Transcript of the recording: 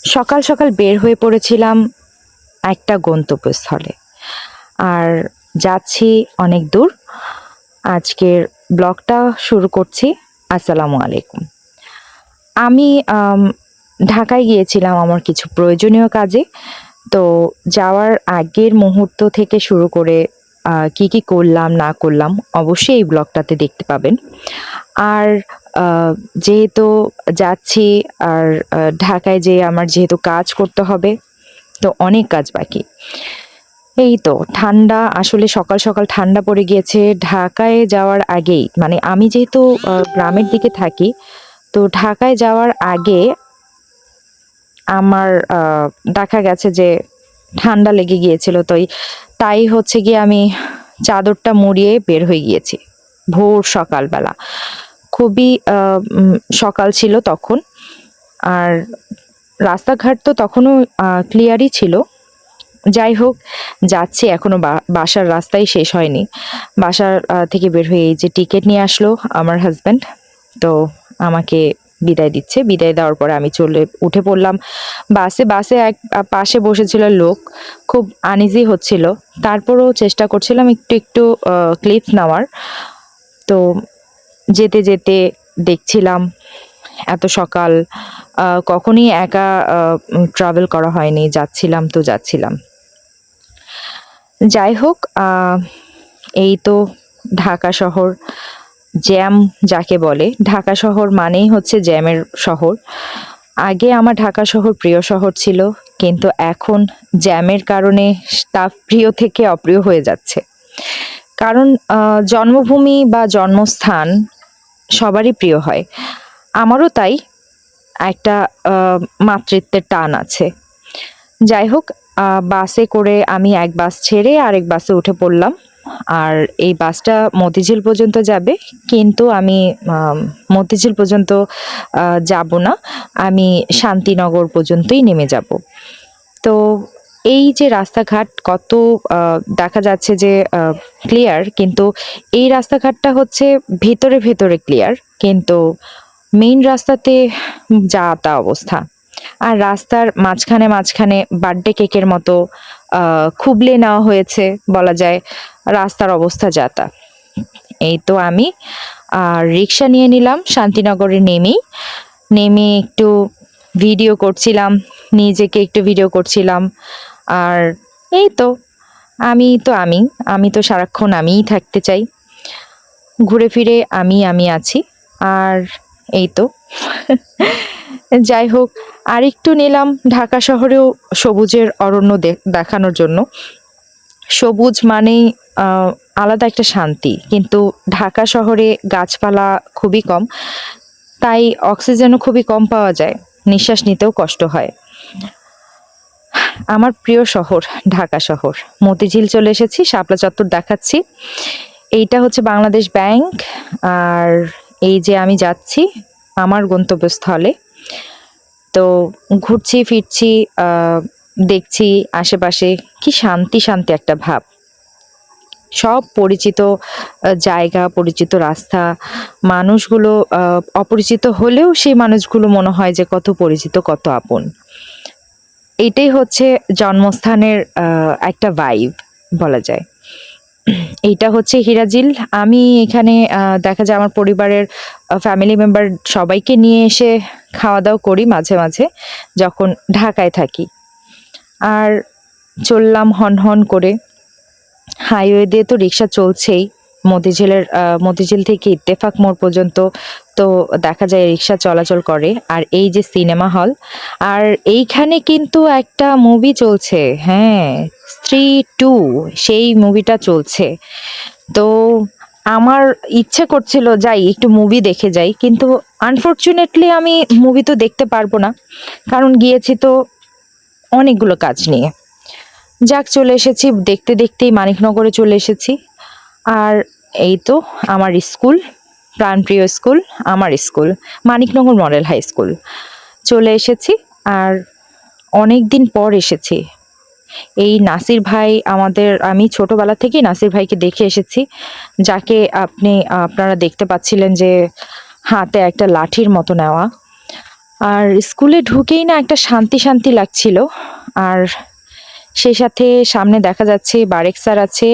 সকাল সকাল বের হয়ে পড়েছিলাম একটা গন্তব্যস্থলে। আর যাচ্ছি অনেক দূর। আজকের ব্লগটা শুরু করছি। আসসালামু আলাইকুম। আমি ঢাকায় গিয়েছিলাম আমার কিছু প্রয়োজনীয় কাজে। তো যাওয়ার আগের মুহূর্ত থেকে শুরু করে কি করলাম না করলাম অবশ্যই এই ব্লগটাতে দেখতে পাবেন। আর আ যেহেতু যাচ্ছি আর ঢাকায় যেয়ে আমার যেহেতু কাজ করতে হবে, তো অনেক কাজ বাকি। এই তো ঠান্ডা আসলে সকাল, সকাল ঠান্ডা পড়ে গিয়েছে ঢাকায় যাওয়ার আগেই। মানে আমি যেহেতু গ্রামের দিকে থাকি, তো ঢাকায় যাওয়ার আগে আমার দেখা গেছে যে ঠান্ডা লেগে গিয়েছিল। তাই হচ্ছে গিয়ে আমি চাদরটা মুড়িয়ে বের হয়ে গিয়েছি। ভোর সকালবেলা। খুবই সকাল ছিল তখন। আর রাস্তাঘাট তো তখনও ক্লিয়ারই ছিল। যাই হোক, যাচ্ছি এখনো বাসার রাস্তাই শেষ হয়নি। বাসার থেকে বের হয়ে এই যে টিকেট নিয়ে আসলো আমার হাসব্যান্ড। তো আমাকে বিদায় দিচ্ছে। বিদায় দেওয়ার পরে আমি উঠে পড়লাম বাসে। বাসে এক পাশে বসেছিল লোক। খুব আনইজি হচ্ছিল। তারপরেও চেষ্টা করছিলাম একটু ক্লিপস নেওয়ার। তো যেতে, যেতে দেখছিলাম এত সকাল কখনই একা ট্রাভেল করা হয়নি। যাচ্ছিলাম তো যাচ্ছিলাম। যাই হোক, এই তো ঢাকা শহর, জ্যাম যাকে বলে। ঢাকা শহর মানেই হচ্ছে জ্যামের শহর। আগে আমার ঢাকা শহর প্রিয় শহর ছিল, কিন্তু এখন জ্যামের কারণে তা প্রিয় থেকে অপ্রিয় হয়ে যাচ্ছে। কারণ জন্মভূমি বা জন্মস্থান সবারই প্রিয় হয়। আমারও তাই একটা মাতৃত্বের টান আছে। যাই হোক, বাসে করে আমি এক বাস ছেড়ে আরেক বাসে উঠে পড়লাম। আর এই বাসটা মতিঝিল পর্যন্ত যাবে। কিন্তু আমি মতিঝিল পর্যন্ত যাব না। আমি শান্তিনগর পর্যন্তই নেমে যাব। তো এই যে রাস্তাঘাট কত দেখা যাচ্ছে যে ক্লিয়ার, কিন্তু এই রাস্তাঘাটটা হচ্ছে ভেতরে, ভেতরে ক্লিয়ার। কিন্তু মেইন রাস্তাতে যা তা অবস্থা। আর রাস্তার মাঝখানে, মাঝখানে বার্থডে কেকের মতো খুবলে নেওয়া হয়েছে বলা যায়। রাস্তার অবস্থা যা তা। এই তো আমি রিক্সা নিয়ে নিলাম শান্তিনগরে নেমেই। নেমে একটু ভিডিও করছিলাম, নিজেকে একটু ভিডিও করছিলাম। আর এই তো আমি তো সারাক্ষণ আমিই থাকতে চাই। ঘুরে ফিরে আমি আছি। আর এই তো যাই হোক, আরেকটু নিলাম ঢাকা শহরেও সবুজের অরণ্য দেখানোর জন্য। সবুজ মানেই আলাদা একটা শান্তি। কিন্তু ঢাকা শহরে গাছপালা খুবই কম। তাই অক্সিজেনও খুবই কম পাওয়া যায়। নিঃশ্বাস নিতেও কষ্ট হয়। আমার প্রিয় শহর ঢাকা শহর। মতিঝিল চলে এসেছি, শাপলা চত্বর দেখাচ্ছি। এইটা হচ্ছে বাংলাদেশ ব্যাংক। আর এই যে আমি যাচ্ছি আমার গন্তব্যস্থলে। তো ঘুরছি ফিরছি, দেখছি আশেপাশে কি শান্তি, শান্তি একটা ভাব। সব পরিচিত জায়গা, পরিচিত রাস্তা, মানুষগুলো অপরিচিত হলেও সেই মানুষগুলো মনে হয় যে কত পরিচিত, কত আপন। এটাই হচ্ছে জন্মস্থানের একটা ভাইব বলা যায়। এইটা হচ্ছে হিরাজিল। আমি এখানে দেখা যায় আমার পরিবারের ফ্যামিলি মেম্বার সবাইকে নিয়ে এসে খাওয়া-দাওয়া করি মাঝে, মাঝে যখন ঢাকায় থাকি। আর চললাম হনহন করে। হাইওয়ে দিয়ে তো রিক্সা চলছেই। মতিঝিল থেকে ইত্তেফাক মোড় পর্যন্ত তো দেখা যায় রিক্সা চলাচল করে। আর এই যে সিনেমা হল, আর এইখানে কিন্তু একটা মুভি চলছে। হ্যাঁ, স্ত্রী 2 সেই মুভিটা চলছে। তো আমার ইচ্ছে করছিল যাই একটু মুভি দেখে যাই। কিন্তু আনফরচুনেটলি আমি মুভি তো দেখতে পারবো না। কারণ গিয়েছি তো অনেকগুলো কাজ নিয়ে। যাক, চলে এসেছি দেখতে দেখতেই মানিকনগরে চলে এসেছি। আর এই তো আমার স্কুল, প্রাণপ্রিয় স্কুল, আমার school Maniknagar model high school চলে এসেছি। আর অনেক দিন পর এসেছি। এই নাসির ভাই আমি ছোটবেলা থেকেই নাসির ভাইকে দেখে এসেছি, যাকে আপনারা দেখতে পাচ্ছিলেন যে হাতে একটা লাঠির মতো নেওয়া। আর স্কুলে ঢুকেই না একটা শান্তি শান্তি লাগছিল। আর সেই সাথে সামনে দেখা যাচ্ছে বারেক স্যার আছে।